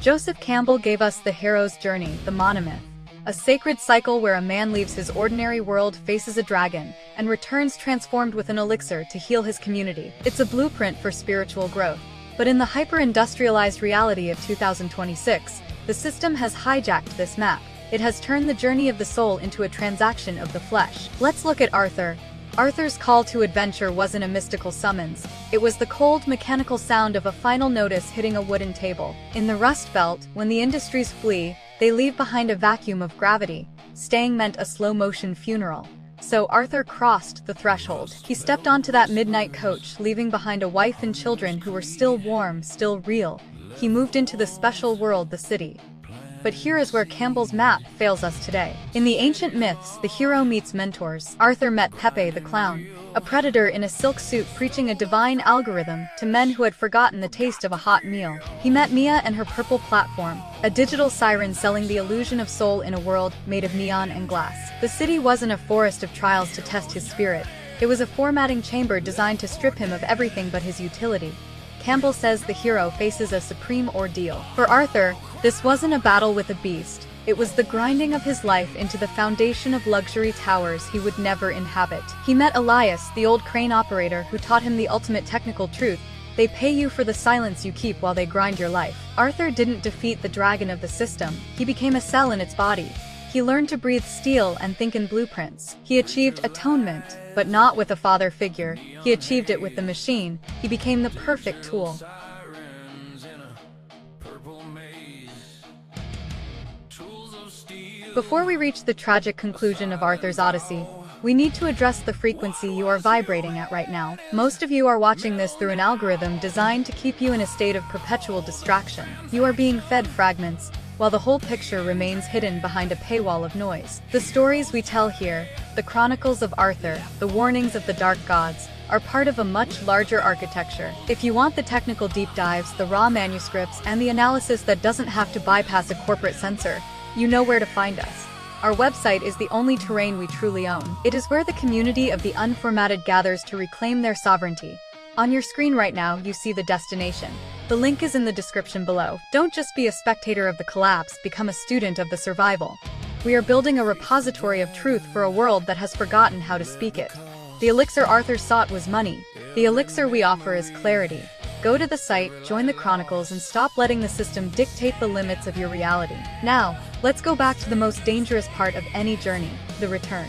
Joseph Campbell gave us the hero's journey, the monomyth. A sacred cycle where a man leaves his ordinary world, faces a dragon, and returns transformed with an elixir to heal his community. It's a blueprint for spiritual growth. But in the hyper-industrialized reality of 2026, the system has hijacked this map. It has turned the journey of the soul into a transaction of the flesh. Let's look at Arthur. Arthur's call to adventure wasn't a mystical summons. It was the cold, mechanical sound of a final notice hitting a wooden table. In the Rust Belt, when the industries flee, they leave behind a vacuum of gravity. Staying meant a slow-motion funeral. So Arthur crossed the threshold. He stepped onto that midnight coach, leaving behind a wife and children who were still warm, still real. He moved into the special world, the city. But here is where Campbell's map fails us today. In the ancient myths, the hero meets mentors. Arthur met Pepe the clown, a predator in a silk suit preaching a divine algorithm to men who had forgotten the taste of a hot meal. He met Mia and her purple platform, a digital siren selling the illusion of soul in a world made of neon and glass. The city wasn't a forest of trials to test his spirit. It was a formatting chamber designed to strip him of everything but his utility. Campbell says the hero faces a supreme ordeal. For Arthur, this wasn't a battle with a beast. It was the grinding of his life into the foundation of luxury towers he would never inhabit. He met Elias, the old crane operator who taught him the ultimate technical truth. They pay you for the silence you keep while they grind your life. Arthur didn't defeat the dragon of the system. He became a cell in its body. He learned to breathe steel and think in blueprints. He achieved atonement, but not with a father figure. He achieved it with the machine. He became the perfect tool. Before we reach the tragic conclusion of Arthur's Odyssey, we need to address the frequency you are vibrating at right now. Most of you are watching this through an algorithm designed to keep you in a state of perpetual distraction. You are being fed fragments, while the whole picture remains hidden behind a paywall of noise. The stories we tell here, the Chronicles of Arthur, the warnings of the Dark Gods, are part of a much larger architecture. If you want the technical deep dives, the raw manuscripts, and the analysis that doesn't have to bypass a corporate censor, you know where to find us. Our website is the only terrain we truly own. It is where the community of the unformatted gathers to reclaim their sovereignty. On your screen right now, you see the destination. The link is in the description below. Don't just be a spectator of the collapse, become a student of the survival. We are building a repository of truth for a world that has forgotten how to speak it. The elixir Arthur sought was money. The elixir we offer is clarity. Go to the site, join the Chronicles, and stop letting the system dictate the limits of your reality. Now, let's go back to the most dangerous part of any journey, the return.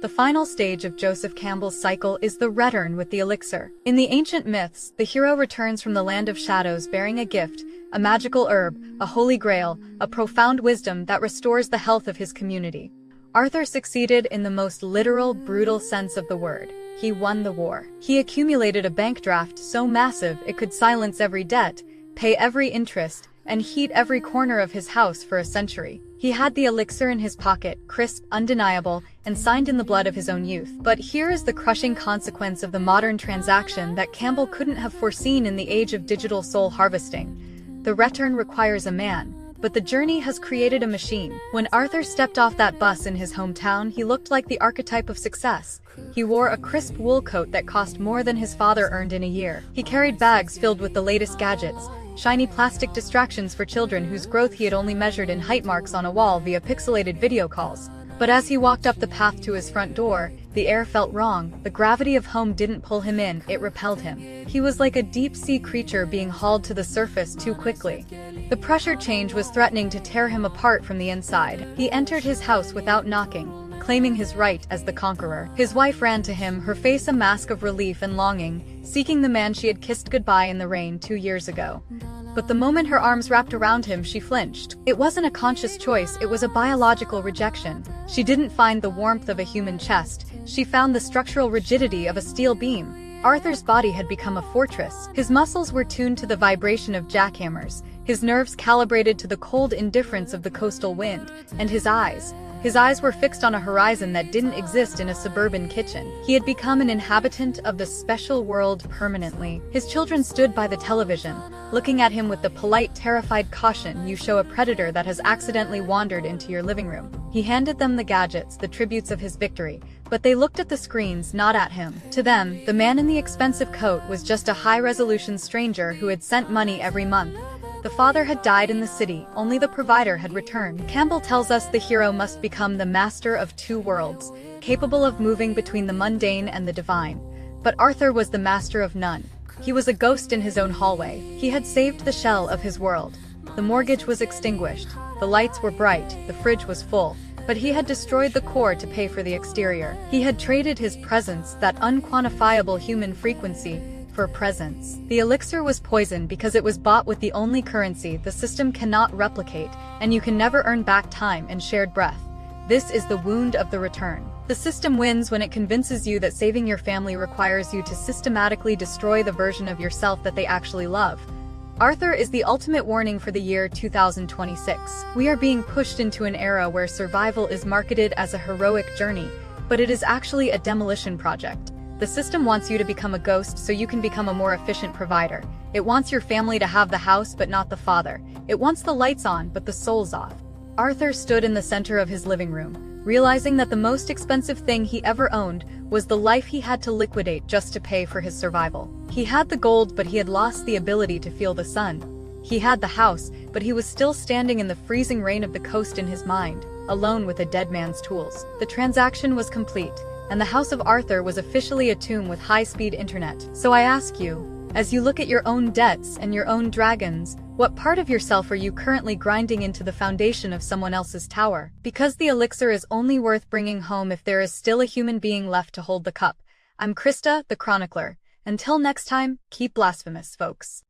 The final stage of Joseph Campbell's cycle is the return with the elixir. In the ancient myths, the hero returns from the land of shadows bearing a gift, a magical herb, a holy grail, a profound wisdom that restores the health of his community. Arthur succeeded in the most literal, brutal sense of the word. He won the war. He accumulated a bank draft so massive it could silence every debt, pay every interest, and heat every corner of his house for a century. He had the elixir in his pocket, crisp, undeniable, and signed in the blood of his own youth. But here is the crushing consequence of the modern transaction that Campbell couldn't have foreseen in the age of digital soul harvesting. The return requires a man, but the journey has created a machine. When Arthur stepped off that bus in his hometown, he looked like the archetype of success. He wore a crisp wool coat that cost more than his father earned in a year. He carried bags filled with the latest gadgets, shiny plastic distractions for children whose growth he had only measured in height marks on a wall via pixelated video calls. But as he walked up the path to his front door, the air felt wrong. The gravity of home didn't pull him in, it repelled him. He was like a deep-sea creature being hauled to the surface too quickly. The pressure change was threatening to tear him apart from the inside. He entered his house without knocking, claiming his right as the conqueror. His wife ran to him, her face a mask of relief and longing, seeking the man she had kissed goodbye in the rain 2 years ago. But the moment her arms wrapped around him, she flinched. It wasn't a conscious choice, it was a biological rejection. She didn't find the warmth of a human chest, she found the structural rigidity of a steel beam. Arthur's body had become a fortress. His muscles were tuned to the vibration of jackhammers, his nerves calibrated to the cold indifference of the coastal wind, and his eyes His eyes were fixed on a horizon that didn't exist in a suburban kitchen. He had become an inhabitant of the special world permanently. His children stood by the television, looking at him with the polite, terrified caution you show a predator that has accidentally wandered into your living room. He handed them the gadgets, the tributes of his victory, but they looked at the screens, not at him. To them, the man in the expensive coat was just a high-resolution stranger who had sent money every month. The father had died in the city, only the provider had returned. Campbell tells us the hero must become the master of two worlds, capable of moving between the mundane and the divine. But Arthur was the master of none. He was a ghost in his own hallway. He had saved the shell of his world. The mortgage was extinguished, the lights were bright, the fridge was full, but he had destroyed the core to pay for the exterior. He had traded his presence, that unquantifiable human frequency, for presence. The elixir was poison because it was bought with the only currency the system cannot replicate, and you can never earn back time and shared breath. This is the wound of the return. The system wins when it convinces you that saving your family requires you to systematically destroy the version of yourself that they actually love. Arthur is the ultimate warning for the year 2026. We are being pushed into an era where survival is marketed as a heroic journey, but it is actually a demolition project. The system wants you to become a ghost so you can become a more efficient provider. It wants your family to have the house but not the father. It wants the lights on but the souls off. Arthur stood in the center of his living room, realizing that the most expensive thing he ever owned was the life he had to liquidate just to pay for his survival. He had the gold, but he had lost the ability to feel the sun. He had the house, but he was still standing in the freezing rain of the coast in his mind, alone with a dead man's tools. The transaction was complete, and the House of Arthur was officially a tomb with high-speed internet. So I ask you, as you look at your own debts and your own dragons, what part of yourself are you currently grinding into the foundation of someone else's tower? Because the elixir is only worth bringing home if there is still a human being left to hold the cup. I'm Krista, the Chronicler. Until next time, keep blasphemous, folks.